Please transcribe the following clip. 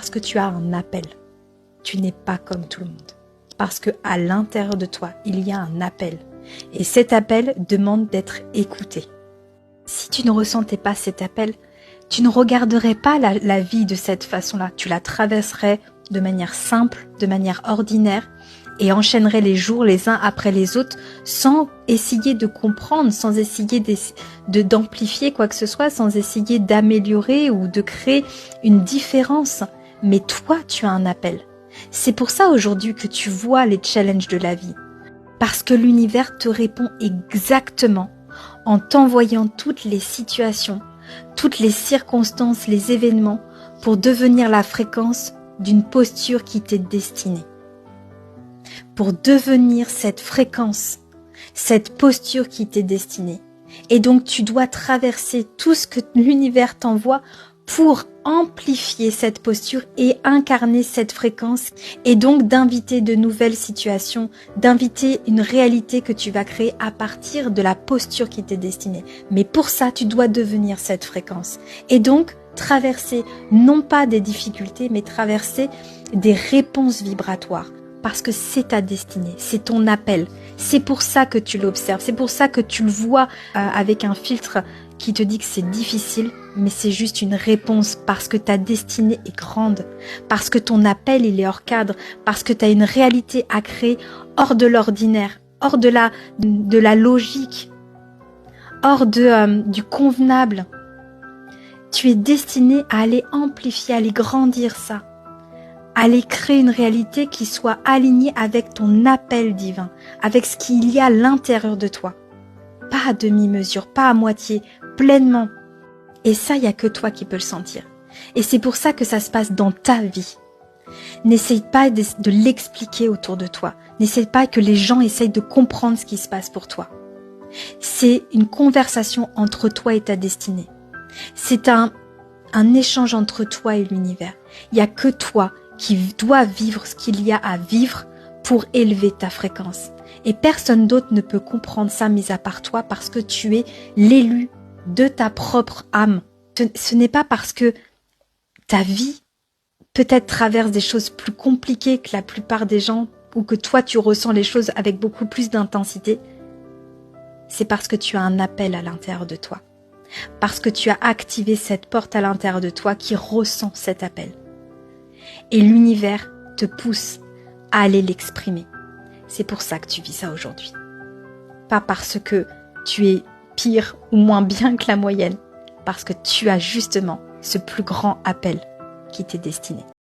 Parce que tu as un appel. Tu n'es pas comme tout le monde. Parce qu'à l'intérieur de toi, il y a un appel. Et cet appel demande d'être écouté. Si tu ne ressentais pas cet appel, tu ne regarderais pas la vie de cette façon-là. Tu la traverserais de manière simple, de manière ordinaire, et enchaînerais les jours les uns après les autres sans essayer de comprendre, sans essayer d'amplifier quoi que ce soit, sans essayer d'améliorer ou de créer une différence. Mais toi, tu as un appel. C'est pour ça aujourd'hui que tu vois les challenges de la vie. Parce que l'univers te répond exactement en t'envoyant toutes les situations, toutes les circonstances, les événements pour devenir la fréquence d'une posture qui t'est destinée. Pour devenir cette fréquence, cette posture qui t'est destinée. Et donc tu dois traverser tout ce que l'univers t'envoie pour amplifier cette posture et incarner cette fréquence et donc d'inviter de nouvelles situations, d'inviter une réalité que tu vas créer à partir de la posture qui t'est destinée. Mais pour ça, tu dois devenir cette fréquence. Et donc, traverser non pas des difficultés, mais traverser des réponses vibratoires. Parce que c'est ta destinée, c'est ton appel. C'est pour ça que tu l'observes, c'est pour ça que tu le vois avec un filtre qui te dit que c'est difficile, mais c'est juste une réponse parce que ta destinée est grande, parce que ton appel il est hors cadre, parce que tu as une réalité à créer hors de l'ordinaire, hors de la logique, hors du convenable. Tu es destiné à aller amplifier, à aller grandir ça. Aller créer une réalité qui soit alignée avec ton appel divin, avec ce qu'il y a à l'intérieur de toi. Pas à demi-mesure, pas à moitié, pleinement. Et ça, il n'y a que toi qui peux le sentir. Et c'est pour ça que ça se passe dans ta vie. N'essaye pas de l'expliquer autour de toi. N'essaye pas que les gens essayent de comprendre ce qui se passe pour toi. C'est une conversation entre toi et ta destinée. C'est un échange entre toi et l'univers. Il n'y a que toi qui doit vivre ce qu'il y a à vivre pour élever ta fréquence. Et personne d'autre ne peut comprendre ça mis à part toi parce que tu es l'élu de ta propre âme. Ce n'est pas parce que ta vie peut-être traverse des choses plus compliquées que la plupart des gens ou que toi tu ressens les choses avec beaucoup plus d'intensité. C'est parce que tu as un appel à l'intérieur de toi. Parce que tu as activé cette porte à l'intérieur de toi qui ressent cet appel. Et l'univers te pousse à aller l'exprimer. C'est pour ça que tu vis ça aujourd'hui. Pas parce que tu es pire ou moins bien que la moyenne, parce que tu as justement ce plus grand appel qui t'est destiné.